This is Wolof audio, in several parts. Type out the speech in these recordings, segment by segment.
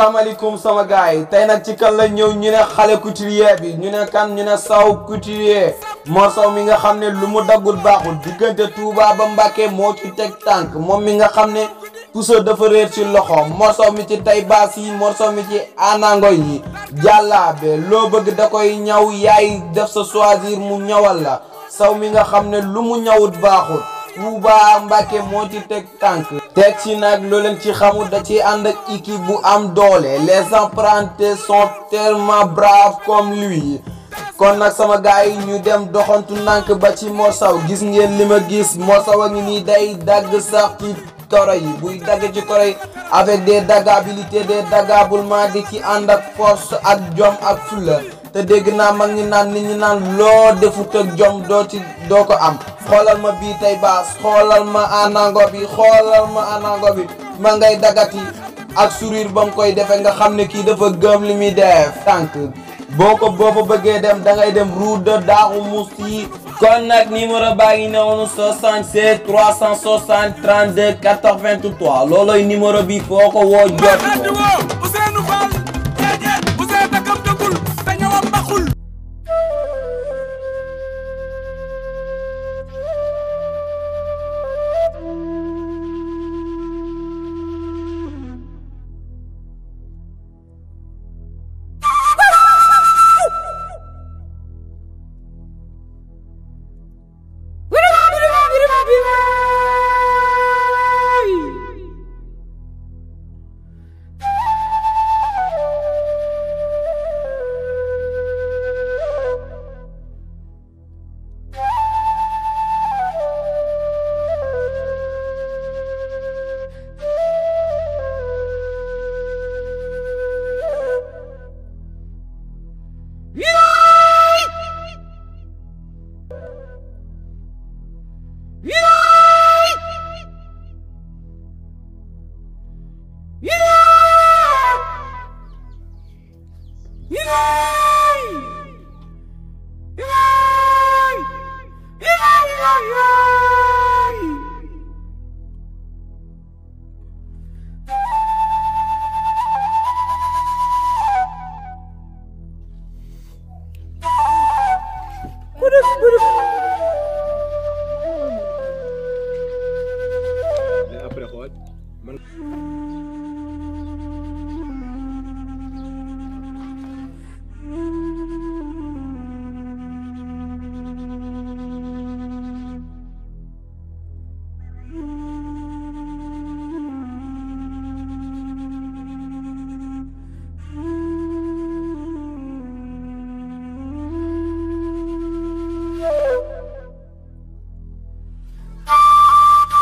asalaamaaleykum sama gars yi tey nag ci kan la ñëw ñu ne xale couturier bi ñu ne kan ñu ne Sow couturier Mor Sow mi nga xam ne lu mu daggul baaxul diggante Touba ba Mbacké moo ci teg tànk moom mi nga xam ne puso dafa réer ci loxo Mor Sow mi ci tay baas yi Mor Sow mi ci anango yi jàllaabe loo bëgg da koy ñaw yaay def sa choisir mu ñawal la Sow mi nga xam ne lu mu ñawut baaxul Touba Mbacké moo ci teg tànk teg ci nag loo leen ci xamul da ci ànd ak équipe bu am doole les apprentis sont tellement braves comme lui kon nag sama gars yi ñu dem doxantu nànk ba ci Mor Sow gis ngeen li ma gis Mor Sow a ngi nii day dagg sax ci toro yi buy dagg ci toro yi avec des daggabilités des daggaboulements di ci ànd ak force ak jom ak fulla te dégg naa mag ñi naan nit ñi naan loo defut ak jom doo ko am xoolal ma bii tay baas xoolal ma anango bi ma ngay dagati ak sourire ba mu koy defee nga xam ne kii dafa gëm li muy def tànk boo fa bëggee dem da ngay dem route de Darou Mousty kon nag numéro baa ngi noonu 76 360 32 83 looloy numéro bi foo ko woo jot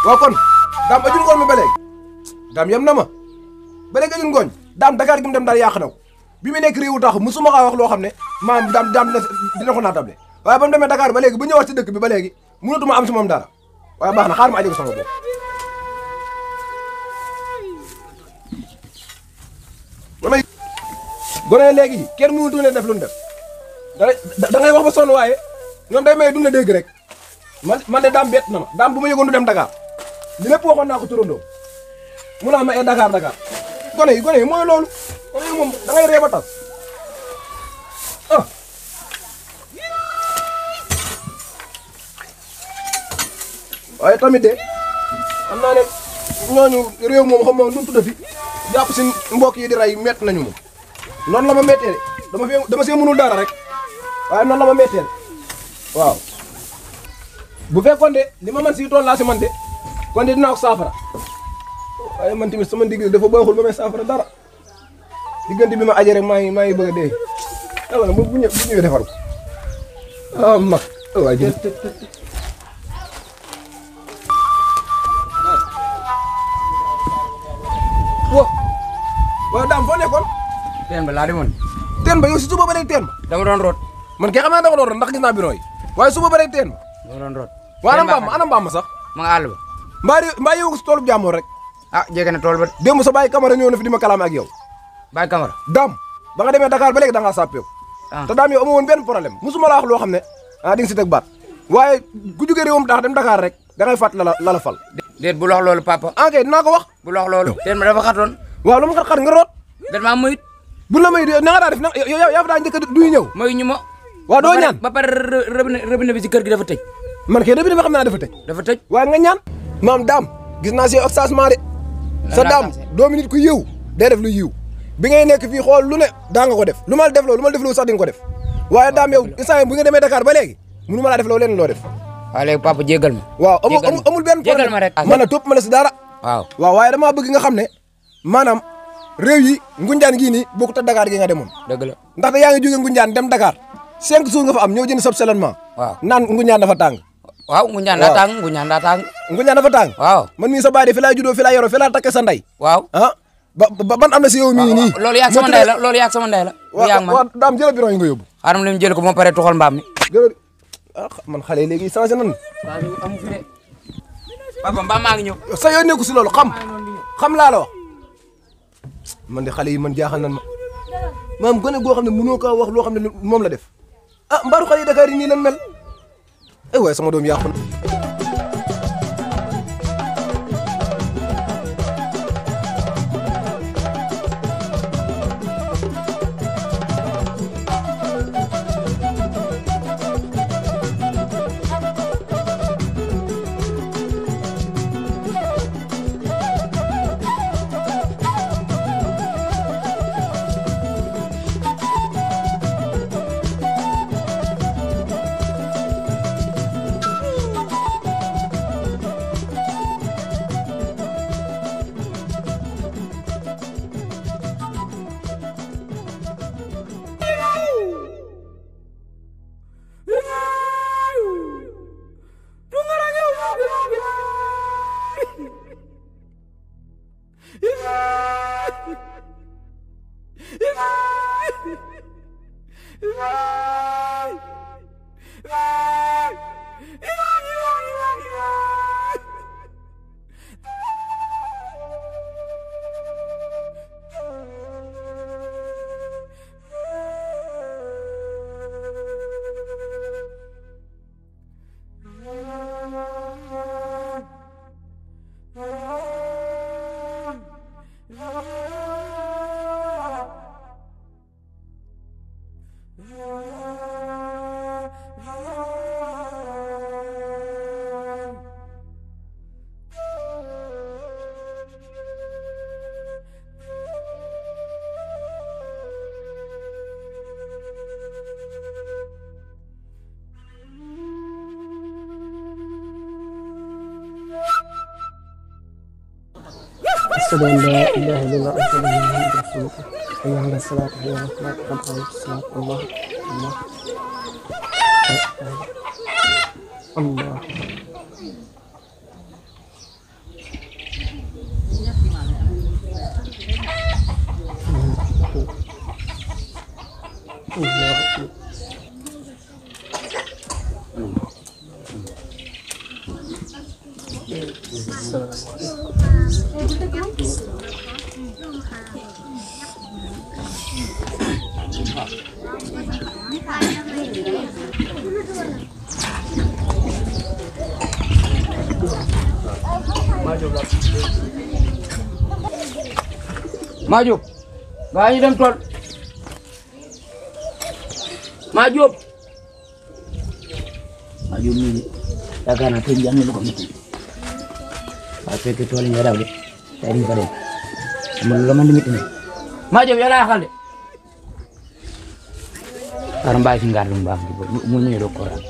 waaw kon daam ajun ngooñ mi ba léegi daam yem na ma ba léegi ajun ngooñ daam Dakar gi mu dem daal yàq na ko bi mu nekk réewu tax musuma kaa wax loo xam ne maam daam dina ko naatable waaye ba mu demee Dakar ba léegi bu ñëwaat ci dëkk bi ba léegi mënatuma am si moom dara waaye baax na xaar ma aje ko sama bopp damay gone léegi kenn mënutu leen def lu ñu def da ngay wax ba sonn waaye ñoom day may dund dégg rek man de daam bett na ma daam bu ma yëgoon du dem Dakar li lépp waxoon naa ko turandoo mu naa ma Dakar gone yi mooy loolu gone yi moom da ngay ree ba tas ah waaye tamit de xam naa ne ñooñu réew moom xam moom nu mu tuddati jàpp si mbokk yi di rey mett nañu moom noonu la ma mettee de dama see mënul dara rek waaye noonu la ma mettee waaw bu fekkoon de li ma man si tool laa si man de kon de dinaa ko saafara waaye man tamit sama digg dafa baaxul ba may saafara dara diggante bi ma aje rek maa ngi bëgg a dee yàlla na bu ñëwee defar ko ah mag waa ji waaw daam foo nekkoon teen ba laa demoon teen ba yow si suba ba léegi teen ba dama doon root man kay xam naa dama doon root ndax gis naa biro yi waaye suba ba léegi teen ba dama doon root waa ana mbaam ma sax ma nga àll ba mbaa yow ko si toolu jàmmoor rek ah jege na tool ba démb sa bàyyi Camara ñëw na fi di ma kalaame ak yow bàyyi Camara daam ba nga demee Dakar ba léegi da ngaa sàppeeku te daam yow amoo woon benn problème musuma la wax loo xam ne di nga si teg baat waaye ku jógee réewam daax dem Dakar rek da ngay fàtt la fal déet bu lox loolu papa ok dinaa ko wax bu lox loolu teen ma dafa xatoon waaw lu mu xat-xat nga root dan maa moyut. bu la may na nga daa def na yow yaa fa daa njëkk a duy ñëw. mooy ñu ma. waaw doo ñaan ba pare robinet bi ci kër gi dafa tëj. man kay robinet bi xam naa dafa tëj. dafa tëj. waaye nga ñaan. maam daam gis naa si changement de. sa daam 2 minutes ku yiw day def lu yiw bi ngay nekk fii xool lu ne daa nga ko def lu ma def loo sax di nga ko def waaye daam yow instant bu nga demee Dakar ba léegi mënu ma laa def loo leen loo def. waaw léegi papa jéggal ma. waaw amul benn jéggal ma rek. man a topp ma la si dara. waaw waaye damaa bëgg nga xam ne maanaam réew yi Ngunjaan gii nii bokkut ak Dakar gi nga demoon. dëgg la ndaxte yaa ngi jóge Ngunjaan dem Dakar 5 jours nga fa am ñëw jënd sab seulement. waaw naan Ngunjaan dafa tàng. waaw Ngunjaan daa tàng Ngunjaan daa tàng. Ngunjaan dafa tàng. waaw man mii sa baay de fi laa juddoo fi laa yoroo fi laa takke sa ndey. waaw ah ban am na si yow mii nii. loolu yaag sama ndey la loolu yaag sama ndey la. waaw daam jëlal biron yi nga yóbbu. xaaral ma jël ko moo paree tuxal mbaam mi. jëlal man xale léegi changé nan. waaw amu fi de. papa mbaam maa ngi ñëw. sa yoon nekku si loolu xam laa la wax. man de xale yi man jaaxal nan ma maam gone goo xam ne mënoo kaa wax loo xam ne moom la def ah mbaaru xale yi Dakar yi nii lan mel ay waaye sama doom yàqu na. أشهد أن لا إله إلا الله وأشهد أن محمدا رسول الله حي على الصلاة حي على الفلاح قد قامت الصلاة الله الله maa jóg gaa ñu dem tool maa jóg mii de yaakaar naa tey jii am na lu ko métti waaye fekkee tool yi nga daw de tey duñ fa dem amul lu la mën di métti ne maa jóg yow laa xal de xaaral mbaa si ngaar lu mu baax di boobu mu ñëwee doo ko raam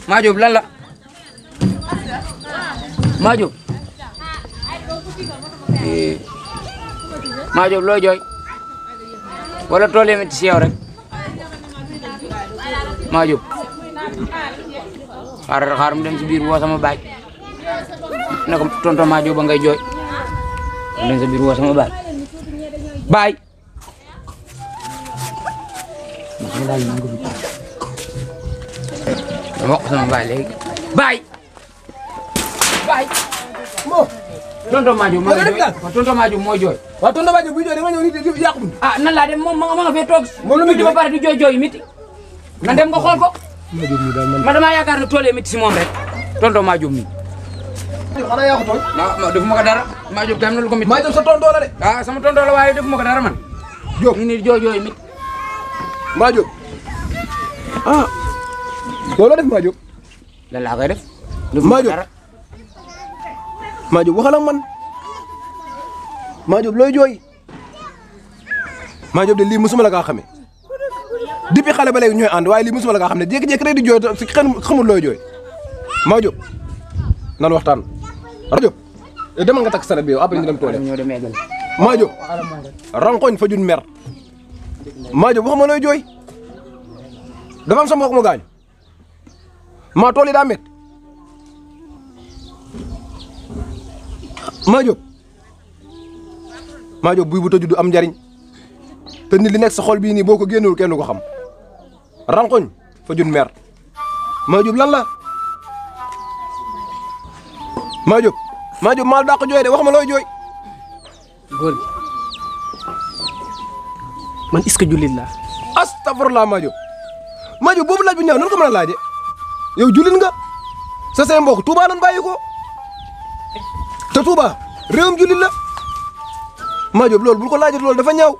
maa jóg lan la maa jóg maa jóg loo jooy wala tool yi métti si yow rek maa jóg xaar mu dem si biir woo sama baay ne ko tonton maa jóg ba ngay jooy mu dem si biir woo sama baay baay dama wax sama baay léegi baay baay moo tonton Madio mooy jooy waaw tonton Madio mooy jooy. waaw tonton Madio buy jooy da nga ñëw nit di yàqu. ah nan laa dem moom ma nga fee toog. moom la muy ba pare di jooy jooy miti. na dem nga xool ko. ma damaa yaakaar ne tool yi miti si moom rek. tonton maa jóg nii. xanaa yaa ko tooñ. ma defuma ko dara maa jóg am na lu ko mit. maa jóg sa tonton la de. ah sama tonton la waaye defuma ko dara man. Diop nii jooy mit. maa jóg ah loolu def maa jóg. lan laa koy def. maa jóg maa jóg waxal ak man maa jóg looy jooy maa jóg de lii musuma la kaa xamee depuis xale ba léegi ñooy ànd waaye lii musuma la kaa xam ne jékki-jékki rek di jooy si xamul looy jooy maa jóg nan waxtaan rajo demal nga takk saret bi yow après ñu dem tool ñoo demee gën. maa jóg rankoñ fa jun mer maa jóg waxuma looy jooy dafa am sama mbokk mu gaañu maa tool yi daa métti maa jóg buy bu tëju du am njariñ te nit li nekk sa xol bii nii boo ko génnul kenn du ko xam rankoñ fa jun mer maa jóg lan la maa jóg maa dàq jooy de wax ma looy jooy góor gi man est-ce que jullit laa. astafurlah maa jóg boobu laaj bu ñaaw nan ko mën a laaje yow jullit nga sa say mbokk Touba lan bàyyi ko te Touba réewum jullit la maa jóg loolu bul ko laajee loolu dafa ñaaw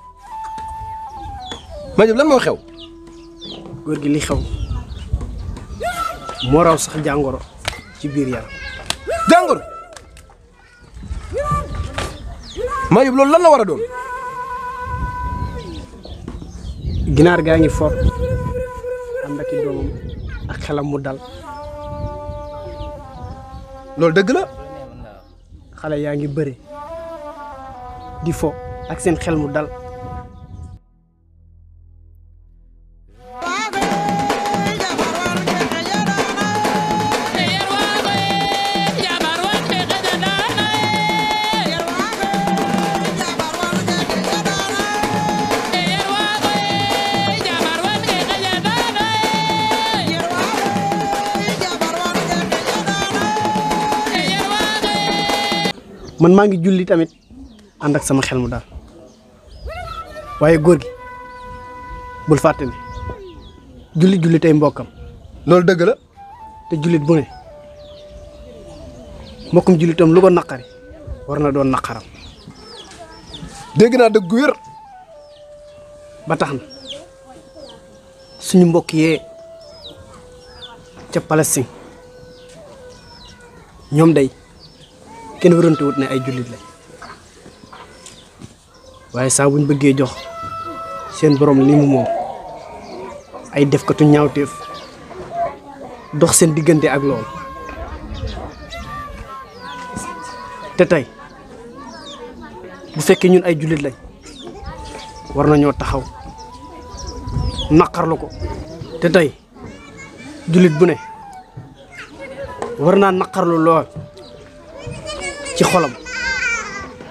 maa jóg lan moo xew. góor gi li xew moo raw sax jàngoro ci biir yaram. jàngoro maa jóg loolu lan la war a doon. ginaar gaa ngi for ànd ak i doomam ak xelam mu dal. loolu dëgg la. xale yaa ngi bëri di fo ak seen xel mu dal. man maa ngi julli tamit ànd ak sama xel mu daal waaye góor gi bul fàtte ne julli tey mbokkam. loolu dëgg la. te jullit bu ne mbokkum jullitam lu ko naqari war na doon naqaram. dégg naa dëgg gu wér. ba tax na suñu mbokk yee ca Palestine ñoom day kenn wërante wut ne ay jullit lañ waaye saa buñ bëggee jox seen borom li mu moom ay defkatu ñaawteef dox seen diggante ak loolu te tey bu fekkee ñun ay jullit lañ war nañoo taxaw naqarlu ko te tey jullit bu ne war naa naqarlu lool ci xolam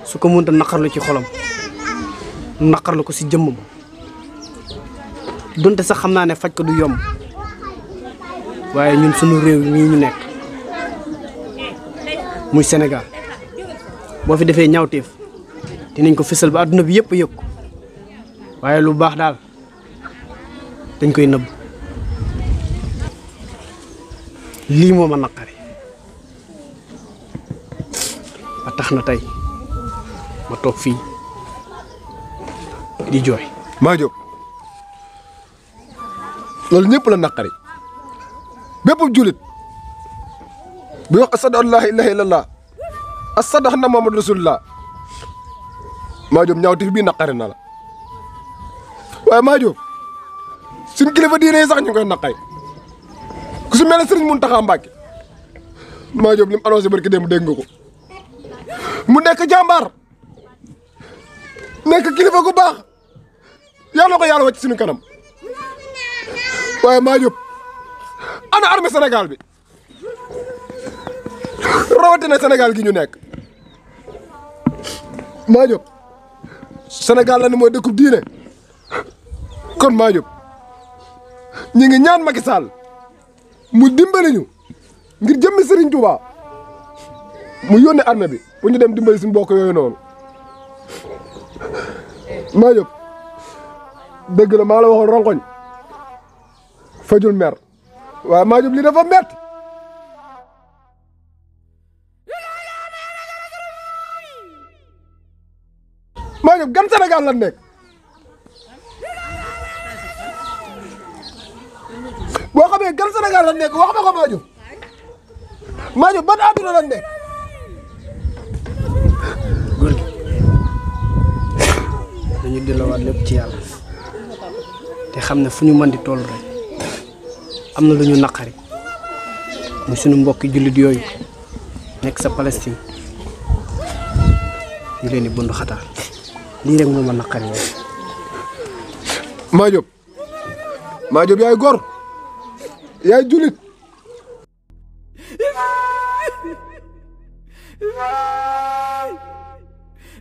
su ko mënta naqarlu ci xolam naqarlu ko si jëmmam donte sax xam naa ne faj ko du yomb waaye ñun sunu réew mii ñu nekk muy Sénégal boo fi defee ñaawteef dinañ ko fësal ba adduna bi yëpp yëg ko waaye lu baax daal dañ koy nëbb lii moo ma naqari ba tax na tey ma toog fii di jooy. maa jóg loolu ñëpp la naqari bépp julit bu wax asadu an laa ilaaha illallah asadu anna muhammadu rasulullah maa jóg ñaawteef bii naqari na la waaye maa jóg suñu kilifa diine yi sax ñu ngi koy naqari ku su mel ne Sëriñ Muntaxa Mbàkke maa jóg li mu annoncé barki démb dégg nga ko mu nekk jàmbaar nekk kilifa gu baax yàlla ko yàlla wàcc suñu kanam waaye maa jóg ana armée Sénégal bi rawatina Sénégal gi ñu nekk maa jóg Sénégal la ni mooy dëkkub diine kon maa jóg ñi ngi ñaan Macky Sall mu dimbali ñu ngir jëmmi Serigne Touba mu yónnee armée bi bu ñu dem dimbali suñu mbokk yooyu noonu maa jóg dëgg la maa la waxoon ronkoñ fajul mer waaye maa jóg lii dafa métti Diop gan Sénégal lan nekk boo xamee gan Sénégal lan nekk wax ma ko Maa Diop ban àdduna lan nekk góor gi dañu delloowaat lépp ci yàlla te xam ne fu ñu mën di toll rek am na lu ñu naqari mu suñu mbokki jullit yooyu nekk sa Palestine ñu leen di bundu xataal lii rek moo ma naqari yow. Maa Diop yaay góor yaay jullit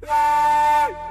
Bye.